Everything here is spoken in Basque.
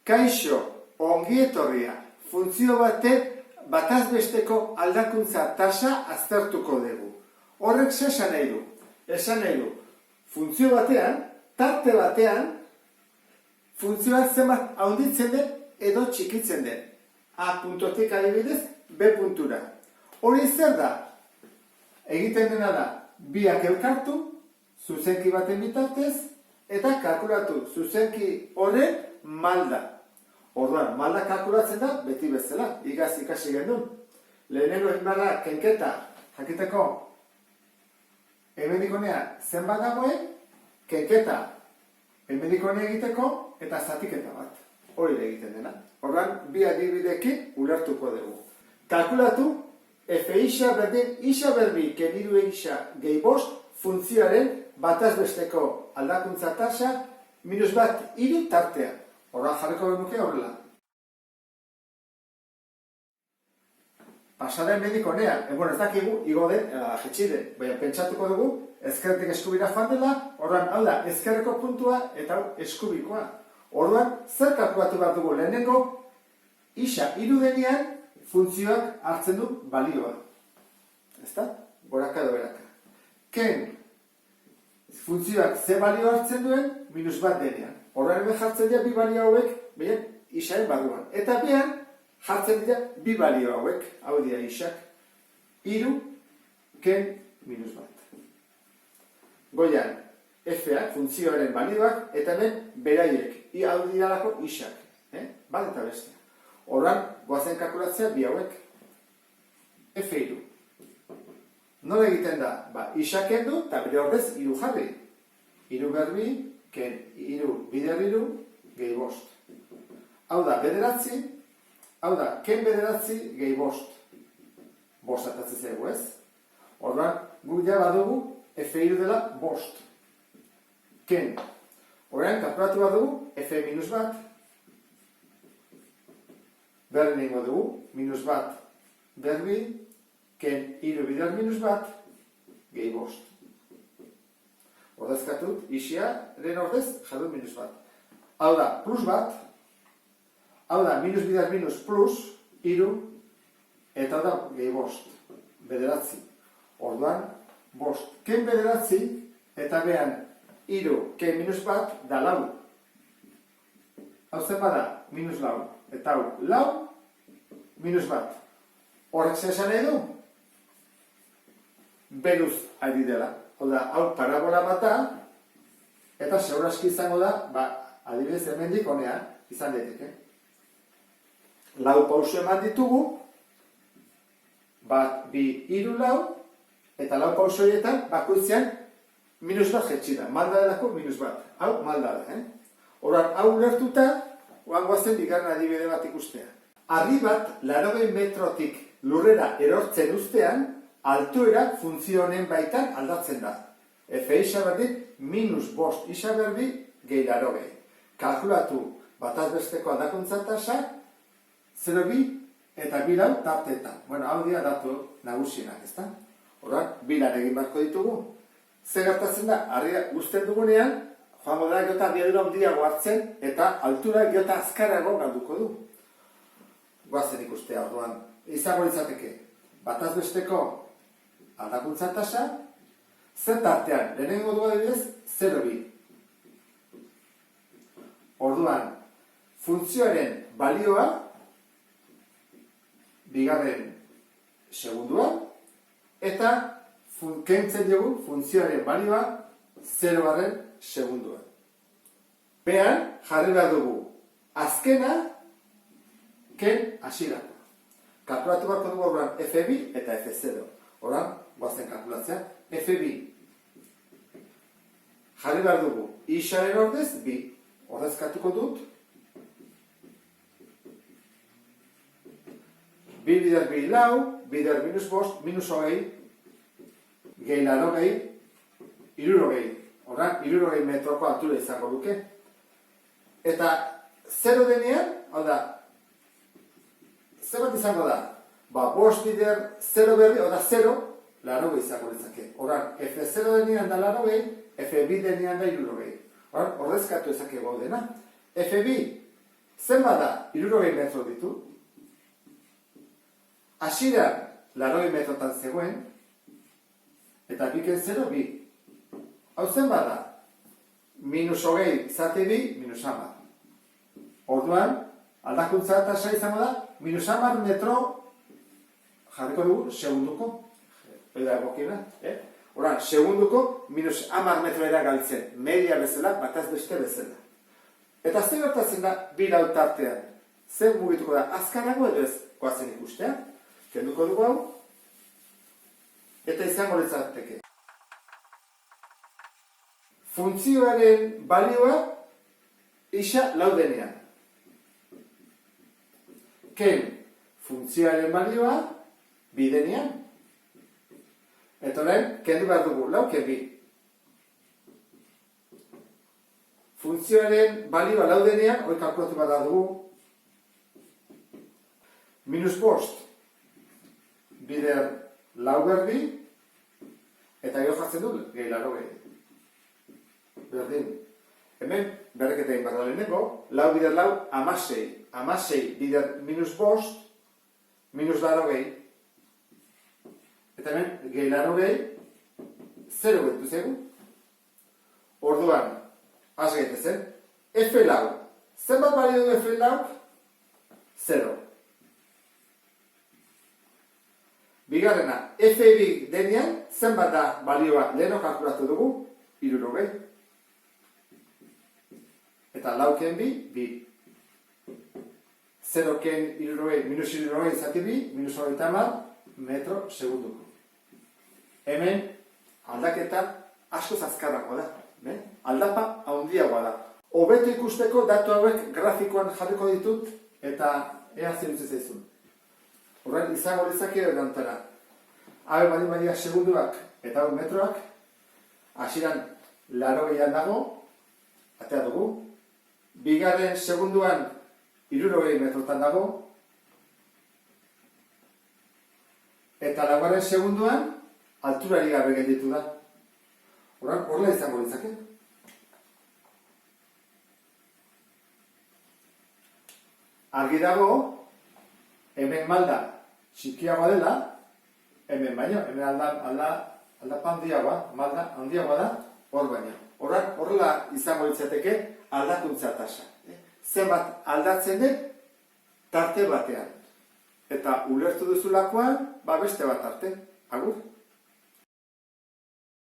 Kaixo, ongi etorria, funtzio bataz besteko aldakuntza tasa aztertuko dugu. Horrek ze esan nahi du? Esan nahi du, funtzio batean, tarte batean, funtzioa zenbat handitzen den edo txikitzen den. A puntotik adibidez, B puntura. Hori zer da? Egiten dena da, biak elkartu, zuzenki baten bitartez, eta kalkulatu zuzenki horren malda. Orduan, malda kalkulatzen da, beti bezala, ikasi genuen. Lehenengo egin behar da, kenketa, jakiteko, hemendik honea zenbat dagoen, kenketa, hemendik honea egiteko, eta zatiketa bat. Hori da egiten dena. Orduan, bi adibidekin ulertuko dugu. Kalkulatu, F isa berdin, isa berbi, keniru isa gehi bost, funtzioaren bataz besteko aldakuntza tasa, minus bat hiru tartea. Horra jarriko genuke horrela. Pasaren medik honea, ez dakigu, igo den, jetxide, baina pentsatuko dugu, ezkerretik eskubira joan dela, orduan, hau da, ezkerreko puntua eta eskubikoa. Orduan, zer kalkulatu behar dugu lehenengo, isa hiru denean, funtzioak hartzen du balioa. Ezta? Goraka edo beraka. Ken, funtzioak ze balio hartzen duen, minus bat denean. Horren hemen jartzen dira bi balio hauek, behar, isaren barruan. Eta behar, jartzen dira bi balio hauek, hau dira isak, hiru, ken, minus bat. Goian, F-ak, funtzioaren balioak, eta hemen beraiek, hau diralako isak. Bat eta bestea. Horren, goazen kalkulatzea bi hauek. F-iru. Nola egiten da? Isak kendu, eta bere ordez, hiru jarri. Hiru berbi, ken hiru bider hiru, gehi bost. Hau da, bederatzi, hau da, ken bederatzi, gehi bost. Bost atatzen zaigu ez? Orduan, guk ja badugu, F-iru dela bost. Ken. Horrean, kalkulatu badugu, F minus bat. Berri nengo dugu, minus bat berbi, ken hiru bider minus bat, gehi bost. Ordezkatut, isiaren ordez, jadun minus bat. Hau da, plus bat, hau da, minus bider minus plus, hiru, eta hau da, gehi bost. Bederatzi. Orduan, bost. Ken bederatzi, eta behan, hiru, ken minus bat, da lau. Hau zen bada, minus lau. Eta hau, lau, minus bat. Horrek zesan nahi du? Beruz ari dela. Hau parabola bat da, eta segurazki izango da, adibidez hemendik honea, izan daiteke. Lau pauso eman ditugu, bat, bi, hiru, lau, eta lau pauso horietan, bakoitzean, minus bat jetxi da. Malda delako, minus bat. Hau, malda da, Horan, hau lertuta, oangoazen bigarren adibide bat ikustea. Arri bat, 80 metrotik lurrera erortzen ustean, altuera funtzio honen baitan aldatzen da. F isa berdin, minus bost isa berdi, gehi 80. Kalkulatu bataz besteko aldakuntza tasa, 0,2 eta 2 lau tarteetan. Hau dira datu nagusienak, ezta? Horan, bilan egin barko ditugu. Zer gertatzen da, arria guzten dugunean, joango da giota biadura handiago hartzen eta altura giota azkarago galduko du. Goazen ikustea orduan. Izango litzateke, bataz besteko aldakuntza tasa, zer tartean, lehenengo du adibidez, 0,2. Orduan, funtzioaren balioa, bigarren segundua, eta kentzen dugu funtzioaren balioa, 0 segunduan. Behan, jarri behar dugu, azkena, ken hasierako. Kalkulatu barko dugu horrean F2 eta F0. Horrean, guazen kalkulatzea, F2. Jarri behar dugu, isaren ordez, bi. Ordezkatuko dut. Bi bider bi lau, bider minus bost, minus hogei, gehi laro gehi, iruro gehi. Horrean, 60 metroko altura izango duke. Eta 0 denean, hau da, zer bat izango da? Bost bider 0 berri, hau da 0, 80 izango ditzake. Horrean, F0 denean da 80, F2 denean da 60. Ordezkatu ezakegu dena. F2, zenbat da 60 metro ditu, hasieran 80 metrotan zegoen, eta biken 0, 2. Hau zenbat da? -20 zati 2, -10. Orduan, aldakuntza tasa izango da, -10 metro jarriko dugu segunduko. Eda egokiena, Horan, segunduko -10 metroera galtzen, media bezala, bataz beste bezala. Eta zer gertatzen da, bi lau tartean? Zer mugituko da, azkarago edo ez goazen ikustea? Kenduko dugu hau, eta izango litzateke. Funtzioaren balioa isa laudenean. Ken funtzioaren balioa bidenean. Eta orain, kendu behar dugu, lauken bi. Funtzioaren balioa laudenean, hori kalkulatu behar dugu, -5 bider lau berdi, eta gero jartzen du, gehi laro gehi. Berdin. Hemen, berreketa egin behar leheneko, lau bider lau, 16. 16 bider -5, -laro gehi. Eta hemen, gehi laro gehi, 0 behitu zegu. Orduan, has gaitezen, F lau. Zenbat balio du F lau? 0. Bigarrena, F2 denean, zenbat da balioa leheno kalkulatu dugu? 60. Eta lauken bi, 2. 0ken 60, -60 zati 2, -30 metro segunduko. Hemen, aldaketa asko azkarragoa da. Aldapa handiagoa da. Hobeto ikusteko datu hauek grafikoan jarriko ditut, eta ea zer utzi zaizun. Horren, izango litzake erantara. Habe bali segunduak eta hau metroak, hasieran 80 dago, atea dugu. Bigarren segunduan 60 metrotan dago, eta laugarren segunduan alturari gabe gelditu da. Horrela izango litzake. Argi dago, hemen malda txikiagoa dela, hemen baino, hemen aldapa handiagoa, malda handiagoa da, hor baino. Horrela izango litzateke aldakuntza tasa. Zenbat aldatzen den tarte batean. Eta ulertu duzulakoan, beste bat arte. Agur?